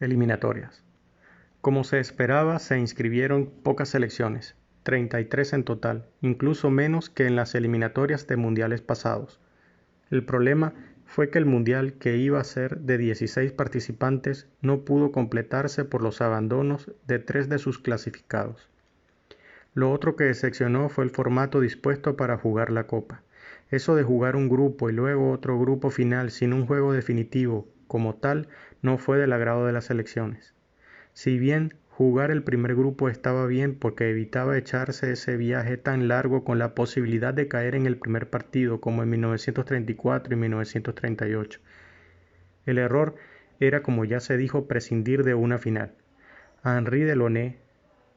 Eliminatorias. Como se esperaba, se inscribieron pocas selecciones, 33 en total, incluso menos que en las eliminatorias de mundiales pasados. El problema fue que el mundial, que iba a ser de 16 participantes, no pudo completarse por los abandonos de 3 de sus clasificados. Lo otro que decepcionó fue el formato dispuesto para jugar la Copa. Eso de jugar un grupo y luego otro grupo final sin un juego definitivo como tal no fue del agrado de las selecciones. Si bien jugar el primer grupo estaba bien porque evitaba echarse ese viaje tan largo con la posibilidad de caer en el primer partido como en 1934 y 1938. El error era, como ya se dijo, prescindir de una final. Henri Delaunay,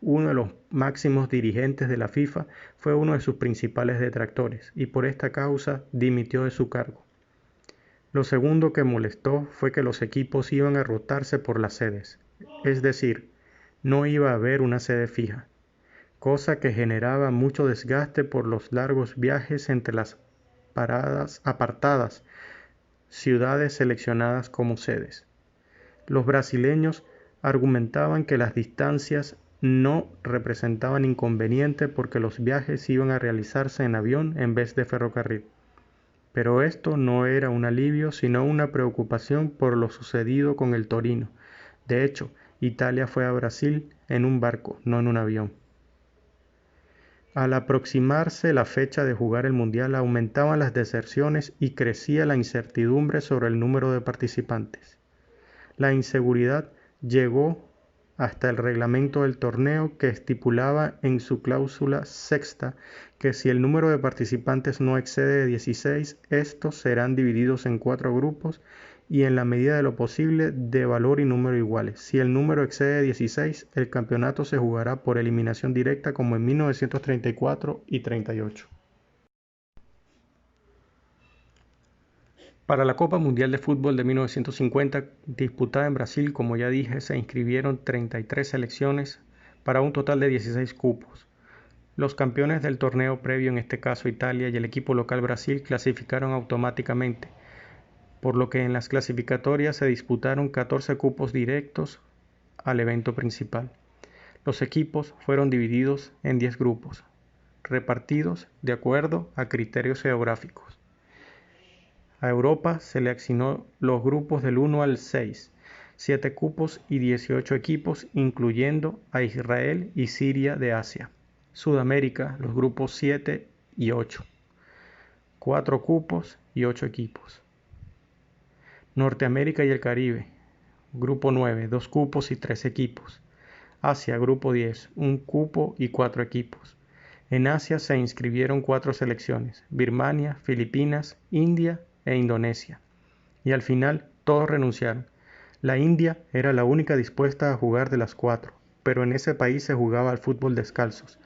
uno de los máximos dirigentes de la FIFA, fue uno de sus principales detractores y por esta causa dimitió de su cargo. Lo segundo que molestó fue que los equipos iban a rotarse por las sedes, es decir, no iba a haber una sede fija, cosa que generaba mucho desgaste por los largos viajes entre las apartadas ciudades seleccionadas como sedes. Los brasileños argumentaban que las distancias no representaban inconveniente porque los viajes iban a realizarse en avión en vez de ferrocarril. Pero esto no era un alivio, sino una preocupación por lo sucedido con el Torino. De hecho, Italia fue a Brasil en un barco, no en un avión. Al aproximarse la fecha de jugar el Mundial, aumentaban las deserciones y crecía la incertidumbre sobre el número de participantes. La inseguridad llegó hasta el reglamento del torneo, que estipulaba en su cláusula sexta que si el número de participantes no excede de 16, estos serán divididos en 4 grupos y en la medida de lo posible de valor y número iguales. Si el número excede de 16, el campeonato se jugará por eliminación directa como en 1934 y 38. Para la Copa Mundial de Fútbol de 1950, disputada en Brasil, como ya dije, se inscribieron 33 selecciones para un total de 16 cupos. Los campeones del torneo previo, en este caso Italia, y el equipo local Brasil, clasificaron automáticamente, por lo que en las clasificatorias se disputaron 14 cupos directos al evento principal. Los equipos fueron divididos en 10 grupos, repartidos de acuerdo a criterios geográficos. A Europa se le asignó los grupos del 1 al 6, 7 cupos y 18 equipos, incluyendo a Israel y Siria de Asia. Sudamérica, los grupos 7 y 8, 4 cupos y 8 equipos. Norteamérica y el Caribe, grupo 9, 2 cupos y 3 equipos. Asia, grupo 10, 1 cupo y 4 equipos. En Asia se inscribieron 4 selecciones: Birmania, Filipinas, India e Indonesia. Y al final todos renunciaron. La India era la única dispuesta a jugar de las 4, pero en ese país se jugaba al fútbol descalzos,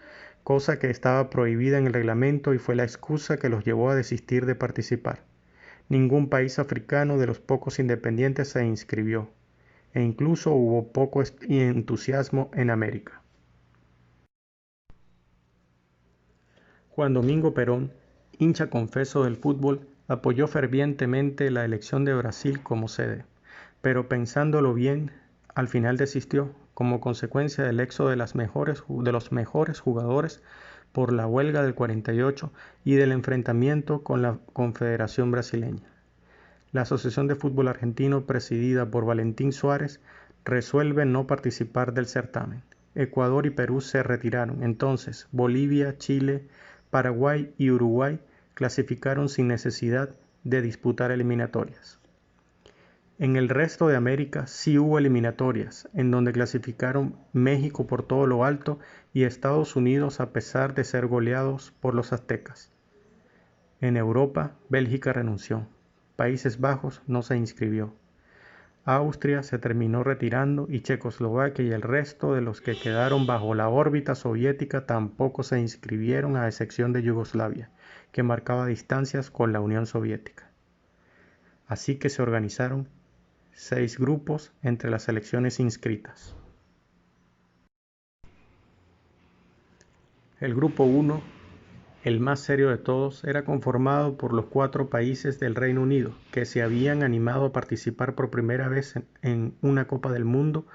cosa que estaba prohibida en el reglamento y fue la excusa que los llevó a desistir de participar. Ningún país africano de los pocos independientes se inscribió, e incluso hubo poco entusiasmo en América. Juan Domingo Perón, hincha confeso del fútbol, apoyó fervientemente la elección de Brasil como sede, pero pensándolo bien, al final desistió, como consecuencia del éxodo de los mejores jugadores por la huelga del 48 y del enfrentamiento con la Confederación Brasileña. La Asociación de Fútbol Argentino, presidida por Valentín Suárez, resuelve no participar del certamen. Ecuador y Perú se retiraron. Entonces, Bolivia, Chile, Paraguay y Uruguay clasificaron sin necesidad de disputar eliminatorias. En el resto de América sí hubo eliminatorias, en donde clasificaron México por todo lo alto y Estados Unidos a pesar de ser goleados por los aztecas. En Europa, Bélgica renunció. Países Bajos no se inscribió. Austria se terminó retirando y Checoslovaquia y el resto de los que quedaron bajo la órbita soviética tampoco se inscribieron, a excepción de Yugoslavia, que marcaba distancias con la Unión Soviética. Así que se organizaron 6 grupos entre las selecciones inscritas. El grupo 1 El más serio de todos era conformado por los 4 países del Reino Unido, que se habían animado a participar por primera vez en una Copa del Mundo,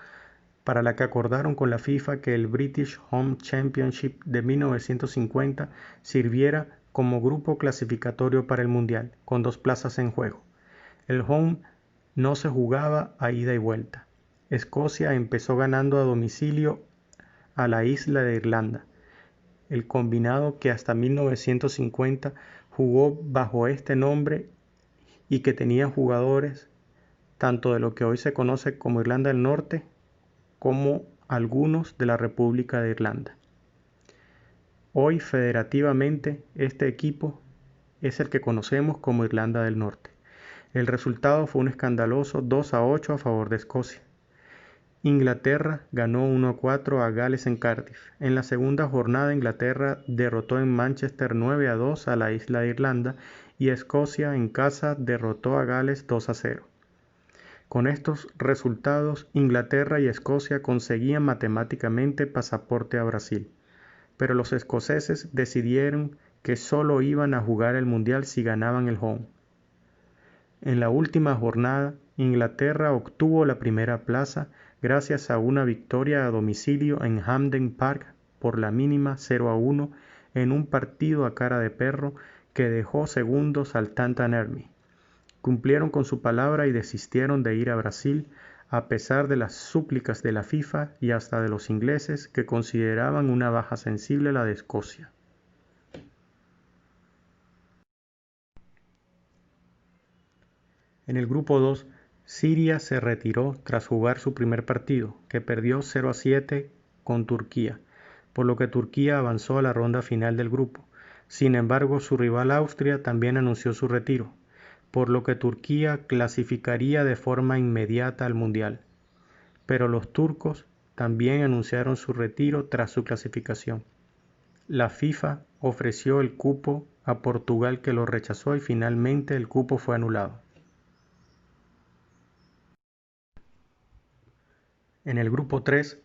para la que acordaron con la FIFA que el British Home Championship de 1950 sirviera como grupo clasificatorio para el Mundial, con 2 plazas en juego. El Home no se jugaba a ida y vuelta. Escocia empezó ganando a domicilio a la isla de Irlanda. El combinado, que hasta 1950 jugó bajo este nombre y que tenía jugadores tanto de lo que hoy se conoce como Irlanda del Norte como algunos de la República de Irlanda. Hoy, federativamente, este equipo es el que conocemos como Irlanda del Norte. El resultado fue un escandaloso 2-8 a favor de Escocia. Inglaterra ganó 1-4 a Gales en Cardiff. En la segunda jornada, Inglaterra derrotó en Manchester 9-2 a la isla de Irlanda y Escocia en casa derrotó a Gales 2-0. Con estos resultados, Inglaterra y Escocia conseguían matemáticamente pasaporte a Brasil, pero los escoceses decidieron que solo iban a jugar el Mundial si ganaban el home. En la última jornada, Inglaterra obtuvo la primera plaza gracias a una victoria a domicilio en Hampden Park por la mínima 0-1 en un partido a cara de perro que dejó segundos al Tantan Army. Cumplieron con su palabra y desistieron de ir a Brasil, a pesar de las súplicas de la FIFA y hasta de los ingleses, que consideraban una baja sensible la de Escocia. En el grupo 2, Siria se retiró tras jugar su primer partido, que perdió 0-7 con Turquía, por lo que Turquía avanzó a la ronda final del grupo. Sin embargo, su rival Austria también anunció su retiro, por lo que Turquía clasificaría de forma inmediata al Mundial. Pero los turcos también anunciaron su retiro tras su clasificación. La FIFA ofreció el cupo a Portugal, que lo rechazó, y finalmente el cupo fue anulado. En el grupo 3,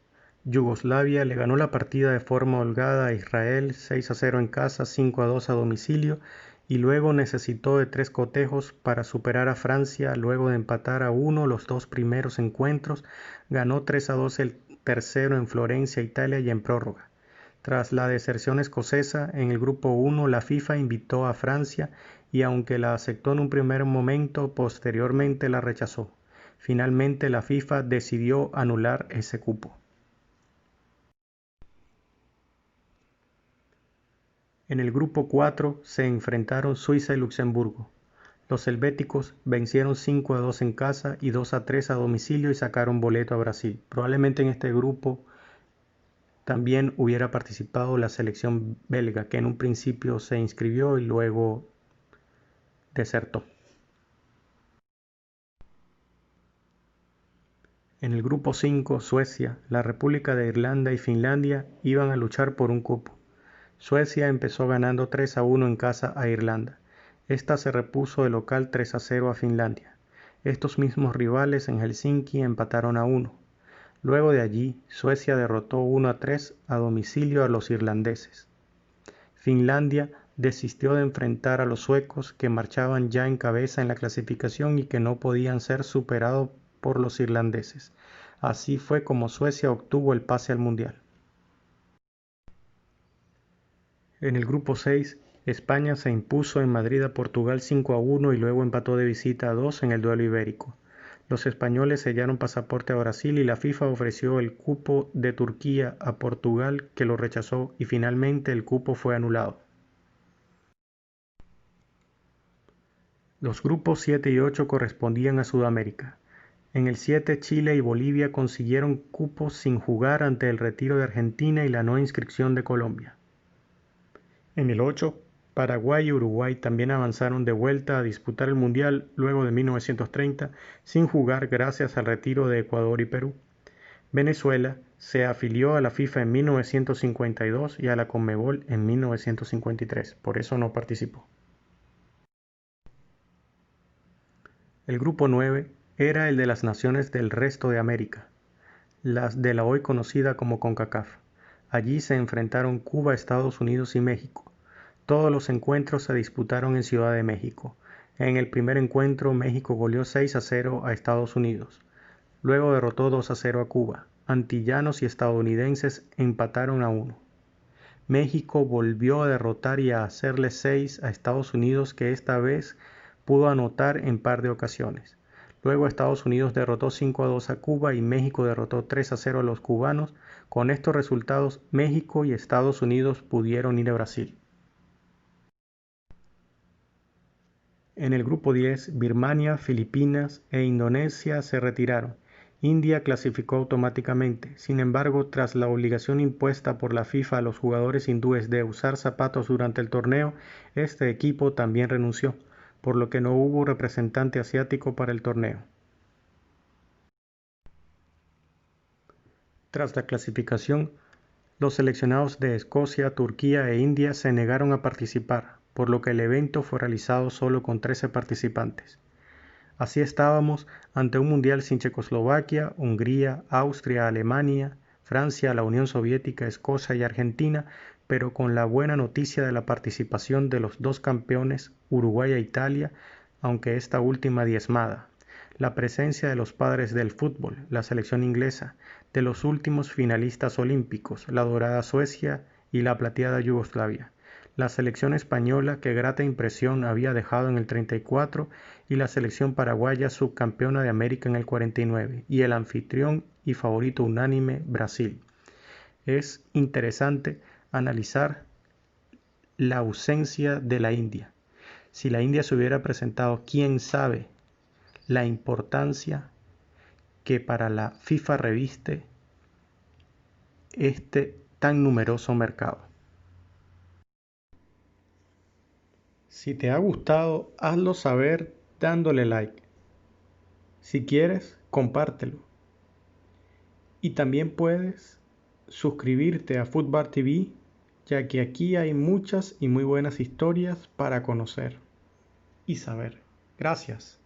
Yugoslavia le ganó la partida de forma holgada a Israel 6-0 en casa, 5-2 a domicilio, y luego necesitó de 3 cotejos para superar a Francia. Luego de empatar a 1 los 2 primeros encuentros, ganó 3-2 el tercero en Florencia, Italia, y en prórroga. Tras la deserción escocesa, en el grupo 1 la FIFA invitó a Francia y, aunque la aceptó en un primer momento, posteriormente la rechazó. Finalmente la FIFA decidió anular ese cupo. En el grupo 4 se enfrentaron Suiza y Luxemburgo. Los helvéticos vencieron 5-2 en casa y 2-3 a domicilio y sacaron boleto a Brasil. Probablemente en este grupo también hubiera participado la selección belga, que en un principio se inscribió y luego desertó. En el grupo 5, Suecia, la República de Irlanda y Finlandia iban a luchar por un cupo. Suecia empezó ganando 3-1 en casa a Irlanda. Esta se repuso de local 3-0 a Finlandia. Estos mismos rivales en Helsinki empataron a 1. Luego de allí, Suecia derrotó 1-3 a domicilio a los irlandeses. Finlandia desistió de enfrentar a los suecos, que marchaban ya en cabeza en la clasificación y que no podían ser superados por los irlandeses. Así fue como Suecia obtuvo el pase al Mundial. En el grupo 6, España se impuso en Madrid a Portugal 5-1 y luego empató de visita a 2 en el duelo ibérico. Los españoles sellaron pasaporte a Brasil y la FIFA ofreció el cupo de Turquía a Portugal, que lo rechazó, y finalmente el cupo fue anulado. Los grupos 7 y 8 correspondían a Sudamérica. En el 7, Chile y Bolivia consiguieron cupos sin jugar ante el retiro de Argentina y la no inscripción de Colombia. En el 8, Paraguay y Uruguay también avanzaron de vuelta a disputar el Mundial luego de 1930, sin jugar gracias al retiro de Ecuador y Perú. Venezuela se afilió a la FIFA en 1952 y a la Conmebol en 1953, por eso no participó. El grupo 9 era el de las naciones del resto de América, las de la hoy conocida como CONCACAF. Allí se enfrentaron Cuba, Estados Unidos y México. Todos los encuentros se disputaron en Ciudad de México. En el primer encuentro, México goleó 6-0 a Estados Unidos. Luego derrotó 2-0 a Cuba. Antillanos y estadounidenses empataron a 1. México volvió a derrotar y a hacerle 6 a Estados Unidos, que esta vez pudo anotar en par de ocasiones. Luego Estados Unidos derrotó 5-2 a Cuba y México derrotó 3-0 a los cubanos. Con estos resultados, México y Estados Unidos pudieron ir a Brasil. En el grupo 10, Birmania, Filipinas e Indonesia se retiraron. India clasificó automáticamente. Sin embargo, tras la obligación impuesta por la FIFA a los jugadores hindúes de usar zapatos durante el torneo, este equipo también renunció, por lo que no hubo representante asiático para el torneo. Tras la clasificación, los seleccionados de Escocia, Turquía e India se negaron a participar, por lo que el evento fue realizado solo con 13 participantes. Así estábamos ante un mundial sin Checoslovaquia, Hungría, Austria, Alemania, Francia, la Unión Soviética, Escocia y Argentina, pero con la buena noticia de la participación de los dos campeones, Uruguay e Italia, aunque esta última diezmada. La presencia de los padres del fútbol, la selección inglesa, de los últimos finalistas olímpicos, la dorada Suecia y la plateada Yugoslavia. La selección española, que grata impresión había dejado en el 34, y la selección paraguaya, subcampeona de América en el 49, y el anfitrión y favorito unánime, Brasil. Es interesante analizar la ausencia de la India. Si la India se hubiera presentado, quién sabe la importancia que para la FIFA reviste este tan numeroso mercado. Si te ha gustado, hazlo saber dándole like. Si quieres, compártelo. Y también puedes suscribirte a Footbar TV, ya que aquí hay muchas y muy buenas historias para conocer y saber. Gracias.